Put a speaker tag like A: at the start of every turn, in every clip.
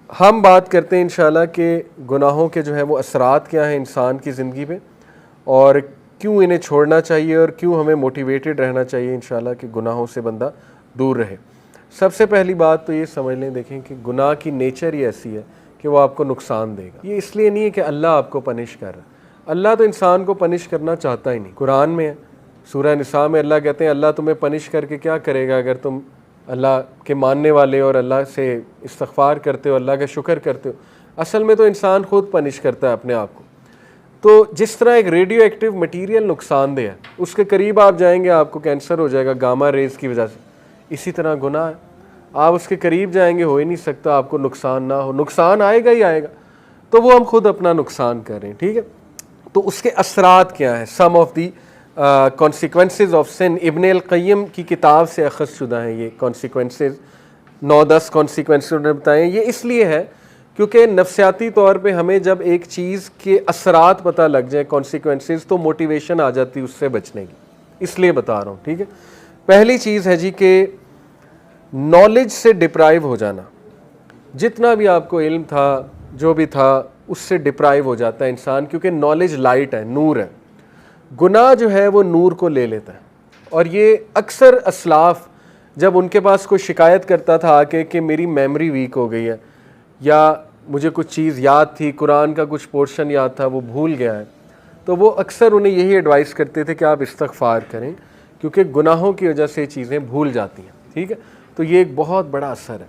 A: हम बात करते हैं इंशाल्लाह कि गुनाहों के जो है वो असरात क्या हैं इंसान की ज़िंदगी पे और क्यों इन्हें छोड़ना चाहिए और क्यों हमें मोटिवेटेड रहना चाहिए इंशाल्लाह कि गुनाहों से बंदा दूर रहे। सबसे पहली बात तो ये समझ लें, देखें कि गुनाह की नेचर ही ऐसी है कि वो आपको नुकसान देगा। ये इसलिए नहीं है कि अल्लाह आपको पनिश कर रहा है, अल्लाह तो इंसान को पनिश करना चाहता ही नहीं। कुरान में है, सूरह निसा में अल्लाह कहते हैं अल्लाह तुम्हें पनिश करके क्या करेगा अगर तुम अल्लाह के मानने वाले और अल्लाह से इस्तग़फ़ार करते हो, अल्लाह का शुक्र करते हो। असल में तो इंसान खुद पनिश करता है अपने आप को। तो जिस तरह एक रेडियो एक्टिव मटीरियल नुकसानदेह है, उसके करीब आप जाएंगे आपको कैंसर हो जाएगा गामा रेज़ की वजह से। इसी तरह गुनाह है, आप उसके करीब जाएंगे, हो ही नहीं सकता आपको नुकसान ना हो, नुकसान आएगा ही आएगा। तो वो हम खुद अपना नुकसान कर रहे हैं, ठीक है। तो उसके असरात क्या हैं, some of the consequences of sin. Ibn al Qayyim की किताब से अख़ज़ शुदा हैं ये कॉन्सिक्वेंसेज, 9-10 कॉन्सिक्वेंसेज उन्होंने बताए। ये इसलिए है क्योंकि नफ्सियाती तौर पे हमें जब एक चीज़ के असरात पता लग जाए, कॉन्सिक्वेंसेज, तो मोटिवेशन आ जाती है उससे बचने की, इसलिए बता रहा हूँ, ठीक है। पहली चीज़ है जी कि नॉलेज से डिप्राइव हो जाना। जितना भी आपको इल्म था, जो भी था, उससे डिप्राइव हो जाता है इंसान, क्योंकि नॉलेज लाइट है, नूर है। गुनाह जो है वो नूर को ले लेता है। और ये अक्सर असलाफ जब उनके पास कोई शिकायत करता था आके कि मेरी मेमोरी वीक हो गई है या मुझे कुछ चीज़ याद थी, कुरान का कुछ पोर्शन याद था, वो भूल गया है, तो वो अक्सर उन्हें यही एडवाइस करते थे कि आप इस्तग़फ़ार करें, क्योंकि गुनाहों की वजह से चीज़ें भूल जाती हैं, ठीक है। तो ये एक बहुत बड़ा असर है।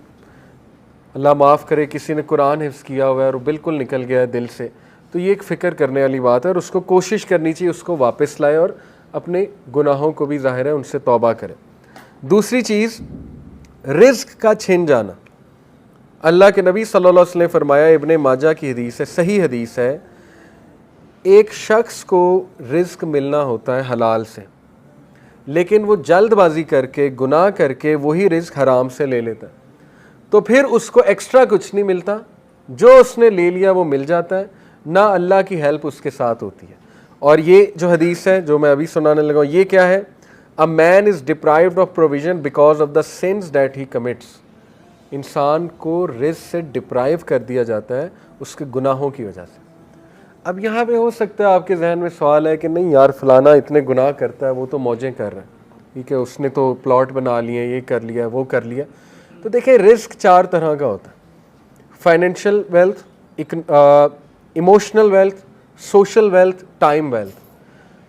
A: अल्लाह माफ़ करे, किसी ने कुरान हिफ्ज़ किया हुआ है और बिल्कुल निकल गया है दिल से, तो ये एक फ़िक्र करने वाली बात है और उसको कोशिश करनी चाहिए उसको वापस लाए और अपने गुनाहों को भी ज़ाहिर है उनसे तौबा करें। दूसरी चीज़, रिज़्क़ का छिन जाना। अल्लाह के नबी सल्लल्लाहु अलैहि वसल्लम ने फरमाया, इब्ने माजा की हदीस है, सही हदीस है, एक शख्स को रिज़्क़ मिलना होता है हलाल से, लेकिन वो जल्दबाजी करके, गुनाह करके वही रिज़्क़ हराम से ले लेता है, तो फिर उसको एक्स्ट्रा कुछ नहीं मिलता, जो उसने ले लिया वो मिल जाता है, ना अल्लाह की हेल्प उसके साथ होती है। और ये जो हदीस है जो मैं अभी सुनाने लगा, ये क्या है? A man is deprived of provision because of the sins that he commits. इंसान को रिज़्क़ से डिप्राइव कर दिया जाता है उसके गुनाहों की वजह से। अब यहाँ पे हो सकता है आपके जहन में सवाल है कि नहीं यार, फलाना इतने गुनाह करता है, वो तो मौजें कर रहा है, ठीक है, उसने तो प्लॉट बना लिए, ये कर लिया, वो कर लिया। तो देखिए, रिस्क 4 तरह का होता है: financial wealth, emotional wealth, social wealth, time wealth.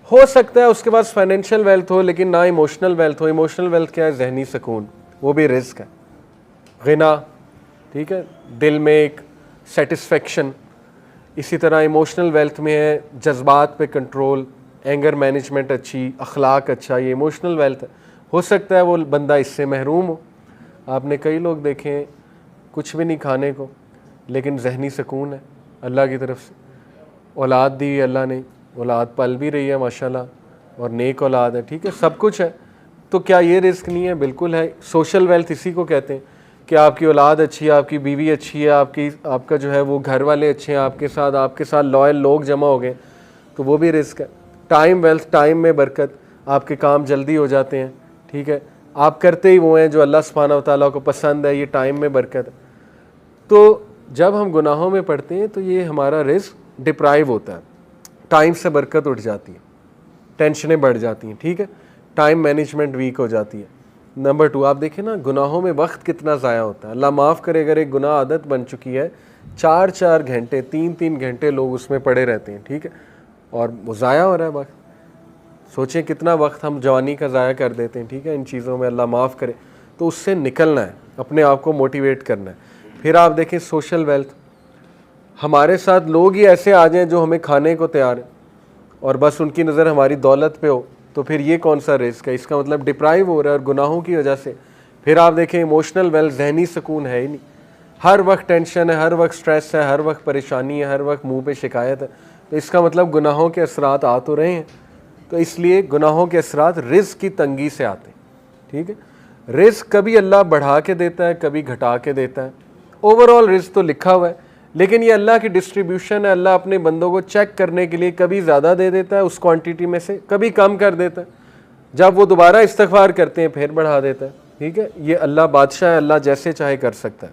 A: हो सकता है उसके पास फाइनेंशियल वेल्थ हो लेकिन ना इमोशनल वेल्थ हो। इमोशनल वेल्थ क्या है? जहनी सुकून, वो भी रिस्क है। गिना, ठीक है, दिल में एक सेटिस्फेक्शन। इसी तरह इमोशनल वेल्थ में है जज्बात पे कंट्रोल, एंगर मैनेजमेंट अच्छी, अखलाक अच्छा, ये इमोशनल वेल्थ है। हो सकता है वो बंदा इससे महरूम हो। आपने कई लोग देखे हैं कुछ भी नहीं खाने को, लेकिन जहनी सुकून है अल्लाह की तरफ से, औलाद दी अल्लाह ने, औलाद पल भी रही है माशाल्लाह और नेक औलाद है, ठीक है, सब कुछ है। तो क्या ये रिस्क नहीं है? बिल्कुल है। सोशल वेल्थ इसी को कहते हैं कि आपकी औलाद अच्छी है, आपकी बीवी अच्छी है, आपका जो है वो घर वाले अच्छे हैं आपके साथ लॉयल लोग जमा हो गए, तो वो भी रिस्क है। टाइम वेल्थ, टाइम में बरकत, आपके काम जल्दी हो जाते हैं, ठीक है, आप करते ही वो हैं जो अल्लाह सुब्हानहू व तआला को पसंद है, ये टाइम में बरकत है। तो जब हम गुनाहों में पड़ते हैं तो ये हमारा रिस्क डिप्राइव होता है, टाइम से बरकत उठ जाती है, टेंशनें बढ़ जाती हैं, ठीक है, टाइम मैनेजमेंट वीक हो जाती है। नंबर 2, आप देखें ना गुनाहों में वक्त कितना ज़ाया होता है। अल्लाह माफ़ करे, अगर एक गुनाह आदत बन चुकी है, 4-4 घंटे, 3-3 घंटे लोग उसमें पड़े रहते हैं, ठीक है, और वो ज़ाया हो रहा है वक्त। सोचें कितना वक्त हम जवानी का ज़ाया कर देते हैं, ठीक है, इन चीज़ों में। अल्लाह माफ़ करे। तो उससे निकलना है, अपने आप को मोटिवेट करना है। फिर आप देखें सोशल वेल्थ, हमारे साथ लोग ही ऐसे आ जाएं जो हमें खाने को तैयार है और बस उनकी नज़र हमारी दौलत पे हो, तो फिर ये कौन सा रिस्क है? इसका मतलब डिप्राइव हो रहा है और गुनाहों की वजह से। फिर आप देखें इमोशनल वेल्थ, जहनी सुकून है ही नहीं, हर वक्त टेंशन है, हर वक्त स्ट्रेस है, हर वक्त परेशानी है, हर वक्त मुंह पे शिकायत है, तो इसका मतलब गुनाहों के असरात आ तो रहे हैं। तो इसलिए गुनाहों के असरात रिस्क की तंगी से आते हैं, ठीक है। रिस्क कभी अल्लाह बढ़ा के देता है, कभी घटा के देता है। ओवरऑल रिस्क तो लिखा हुआ है, लेकिन ये अल्लाह की डिस्ट्रीब्यूशन है। अल्लाह अपने बंदों को चेक करने के लिए कभी ज़्यादा दे देता है उस क्वांटिटी में से, कभी कम कर देता है। जब वो दोबारा इस्तग़फ़ार करते हैं फिर बढ़ा देता है, ठीक है। ये अल्लाह बादशाह है, अल्लाह जैसे चाहे कर सकता है।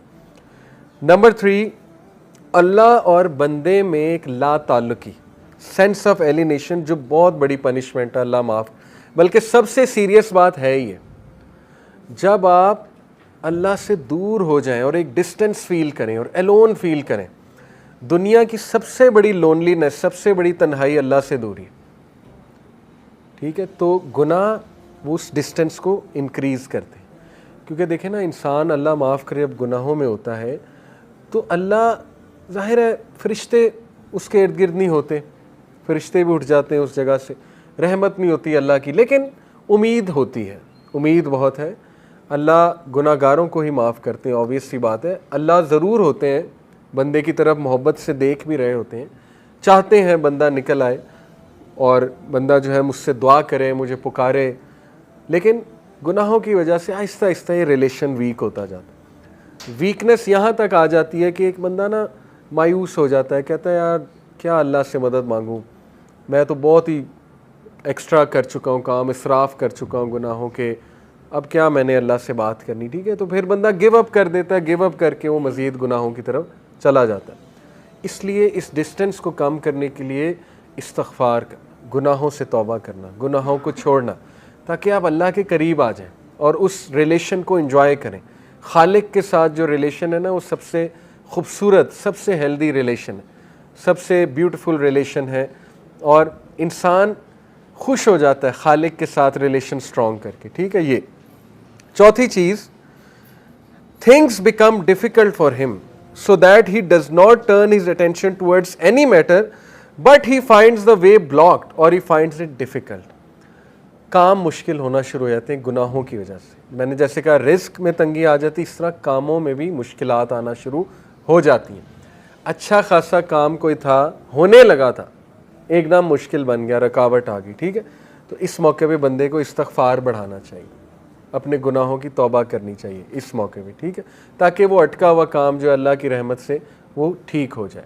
A: नंबर 3, अल्लाह और बंदे में एक ला ताल्लुकी, सेंस ऑफ एलिनेशन, जो बहुत बड़ी पनिशमेंट है, अल्लाह माफ़, बल्कि सबसे सीरियस बात है ये। जब आप अल्लाह से दूर हो जाएं और एक डिस्टेंस फील करें और एलोन फील करें, दुनिया की सबसे बड़ी लोनलीनेस, सबसे बड़ी तन्हाई अल्लाह से दूरी है, ठीक है। तो गुनाह उस डिस्टेंस को इंक्रीज़ करते हैं, क्योंकि देखें ना, इंसान अल्लाह माफ़ करे अब गुनाहों में होता है तो अल्लाह, ज़ाहिर है फरिश्ते उसके इर्द गिर्द नहीं होते, फरिश्ते भी उठ जाते हैं उस जगह से, रहमत नहीं होती अल्लाह की, लेकिन उम्मीद होती है, उम्मीद बहुत है। अल्लाह गुनाहगारों को ही माफ़ करते हैं, ऑब्वियस सी बात है। अल्लाह ज़रूर होते हैं बंदे की तरफ मोहब्बत से देख भी रहे होते हैं, चाहते हैं बंदा निकल आए और बंदा जो है मुझसे दुआ करे, मुझे पुकारे, लेकिन गुनाहों की वजह से आहिस्ता आहिस्ता ये रिलेशन वीक होता जाता है। वीकनेस यहाँ तक आ जाती है कि एक बंदा ना मायूस हो जाता है, कहता है यार क्या अल्लाह से मदद मांगूँ, मैं तो बहुत ही एक्स्ट्रा कर चुका हूँ काम, इसराफ़ कर चुका हूँ गुनाहों के, अब क्या मैंने अल्लाह से बात करनी, ठीक है। तो फिर बंदा गिव अप कर देता है, गिव अप करके वो मज़ीद गुनाहों की तरफ चला जाता है। इसलिए इस डिस्टेंस को कम करने के लिए इस्तग़फ़ार करना, गुनाहों से तौबा करना, गुनाहों को छोड़ना, ताकि आप अल्लाह के करीब आ जाएं और उस रिलेशन को एंजॉय करें। खालिक के साथ जो रिलेशन है ना, वो सबसे खूबसूरत, सबसे हेल्दी रिलेशन है, सबसे ब्यूटीफुल रिलेशन है, और इंसान खुश हो जाता है खालिक के साथ रिलेशन स्ट्रॉन्ग करके, ठीक है। ये चौथी चीज़, things become difficult for him so that he does not turn his attention towards any matter, but he finds the way blocked or he finds it difficult. काम मुश्किल होना शुरू हो जाते हैं गुनाहों की वजह से। मैंने जैसे कहा रिस्क में तंगी आ जाती, इस तरह कामों में भी मुश्किलात आना शुरू हो जाती हैं। अच्छा खासा काम कोई था, होने लगा था, एकदम मुश्किल बन गया, रुकावट आ गई, ठीक है। तो इस मौके पे बंदे को इस्तग़फ़ार बढ़ाना चाहिए, अपने गुनाहों की तौबा करनी चाहिए इस मौके पे, ठीक है, ताकि वो अटका हुआ काम जो अल्लाह की रहमत से वो ठीक हो जाए।